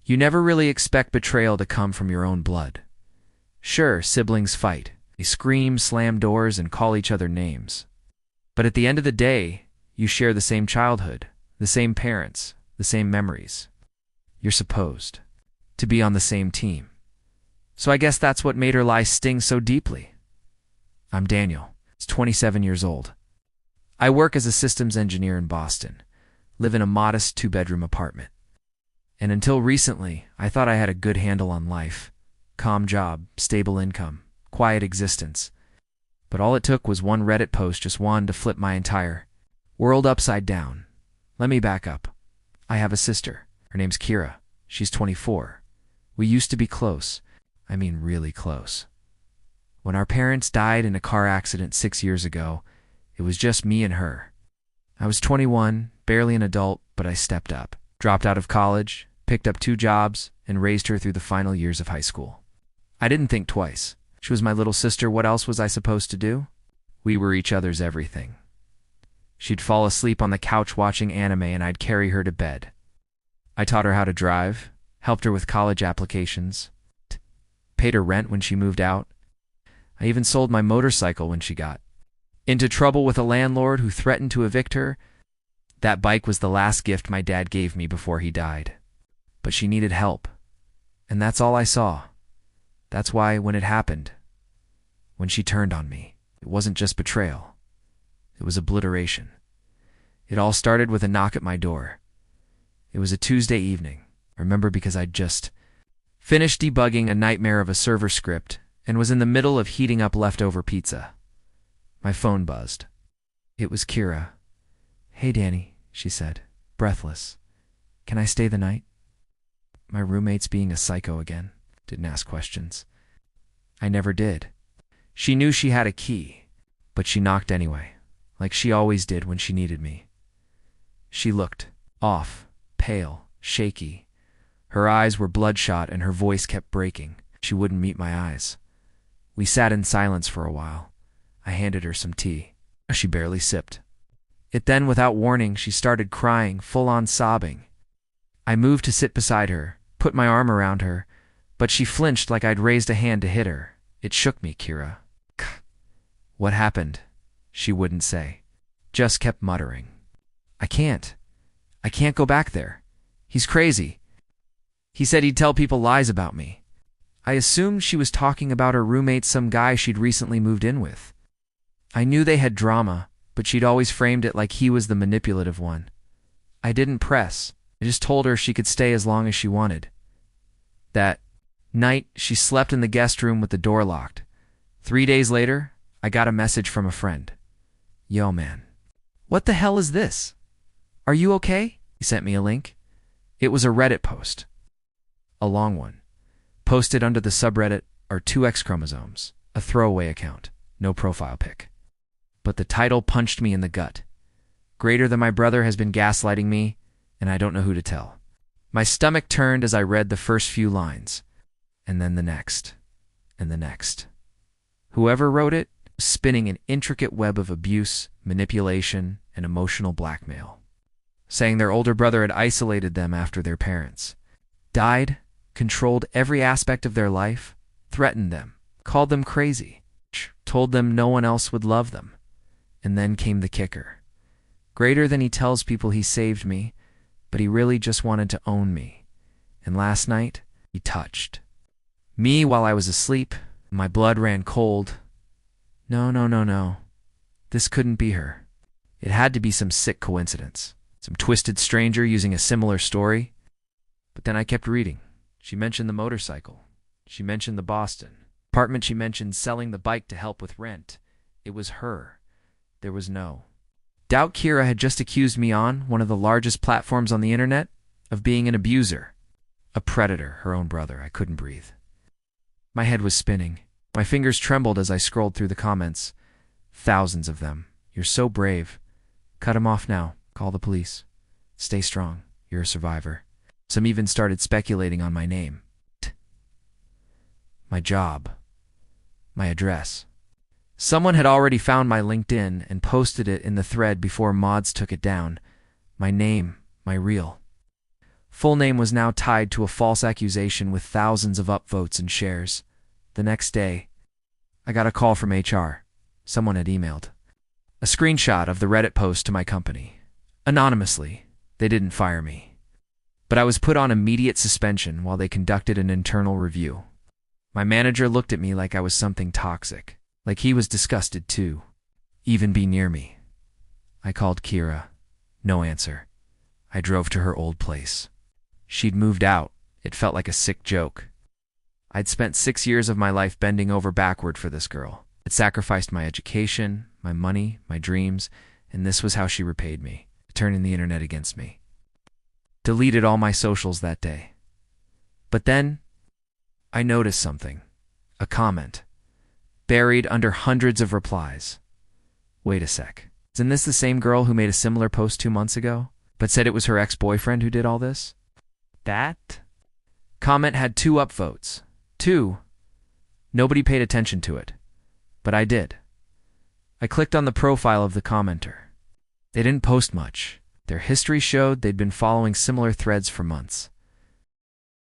You never really expect betrayal to come from your own blood. Sure, siblings fight. They scream, slam doors, and call each other names. But at the end of the day, you share the same childhood, the same parents, the same memories. You're supposed to be on the same team. So I guess that's what made her lie sting so deeply. I'm Daniel. He's 27 years old. I work as a systems engineer in Boston, live in a modest 2-bedroom apartment. And until recently, I thought I had a good handle on life. Calm job, stable income, quiet existence. But all it took was one Reddit post, just one, to flip my entire world upside down. Let me back up. I have a sister. Her name's Kira. She's 24. We used to be close. I mean really close. When our parents died in a car accident 6 years ago, it was just me and her. I was 21, barely an adult, but I stepped up. Dropped out of college, picked up 2 jobs, and raised her through the final years of high school. I didn't think twice. She was my little sister. What else was I supposed to do? We were each other's everything. She'd fall asleep on the couch watching anime, and I'd carry her to bed. I taught her how to drive, helped her with college applications, paid her rent when she moved out. I even sold my motorcycle when she got into trouble with a landlord who threatened to evict her. That bike was the last gift my dad gave me before he died. But she needed help, and that's all I saw. That's why when it happened, when she turned on me, it wasn't just betrayal. It was obliteration. It all started with a knock at my door. It was a Tuesday evening. I remember because I'd just finished debugging a nightmare of a server script and was in the middle of heating up leftover pizza. My phone buzzed. It was Kira. "Hey, Danny," she said, breathless. "Can I stay the night?" My roommate's being a psycho again. Didn't ask questions. I never did. She knew she had a key, but she knocked anyway, like she always did when she needed me. She looked off, pale, shaky. Her eyes were bloodshot and her voice kept breaking. She wouldn't meet my eyes. We sat in silence for a while. I handed her some tea. She barely sipped. Then, without warning, she started crying, full-on sobbing. I moved to sit beside her, put my arm around her, but she flinched like I'd raised a hand to hit her. It shook me, Kira. "What happened?" She wouldn't say. Just kept muttering. I can't go back there. He's crazy. He said he'd tell people lies about me." I assumed she was talking about her roommate, some guy she'd recently moved in with. I knew they had drama, but she'd always framed it like he was the manipulative one. I didn't press. I just told her she could stay as long as she wanted. That night, she slept in the guest room with the door locked. 3 days later, I got a message from a friend. "Yo, man. What the hell is this? Are you okay?" He sent me a link. It was a Reddit post. A long one. Posted under the subreddit are 2 X chromosomes, a throwaway account, no profile pic. But the title punched me in the gut. "Greater than my brother has been gaslighting me, and I don't know who to tell." My stomach turned as I read the first few lines, and then the next, and the next. Whoever wrote it was spinning an intricate web of abuse, manipulation, and emotional blackmail, saying their older brother had isolated them after their parents died, controlled every aspect of their life, threatened them, called them crazy, told them no one else would love them. And then came the kicker. Greater than he tells people he saved me, but he really just wanted to own me. And last night, he touched me while I was asleep. My blood ran cold. No. This couldn't be her. It had to be some sick coincidence. Some twisted stranger using a similar story. But then I kept reading. She mentioned the motorcycle. She mentioned the Boston apartment. She mentioned selling the bike to help with rent. It was her. There was no doubt Kira had just accused me on one of the largest platforms on the internet of being an abuser. A predator, her own brother. I couldn't breathe. My head was spinning. My fingers trembled as I scrolled through the comments. Thousands of them. "You're so brave. Cut him off now. Call the police. Stay strong. You're a survivor." Some even started speculating on my name. My job. My address. Someone had already found my LinkedIn and posted it in the thread before mods took it down. My name, my real Full name was now tied to a false accusation with thousands of upvotes and shares. The next day, I got a call from HR. Someone had emailed a screenshot of the Reddit post to my company. Anonymously, they didn't fire me, but I was put on immediate suspension while they conducted an internal review. My manager looked at me like I was something toxic, like he was disgusted too. Even be near me. I called Kira. No answer. I drove to her old place. She'd moved out. It felt like a sick joke. I'd spent 6 years of my life bending over backward for this girl. I'd sacrificed my education, my money, my dreams, and this was how she repaid me, turning the internet against me. Deleted all my socials that day. But then, I noticed something. A comment. Buried under hundreds of replies. Wait a sec. Isn't this the same girl who made a similar post 2 months ago, but said it was her ex-boyfriend who did all this? That comment had 2 upvotes. 2. Nobody paid attention to it, but I did. I clicked on the profile of the commenter. They didn't post much. Their history showed they'd been following similar threads for months.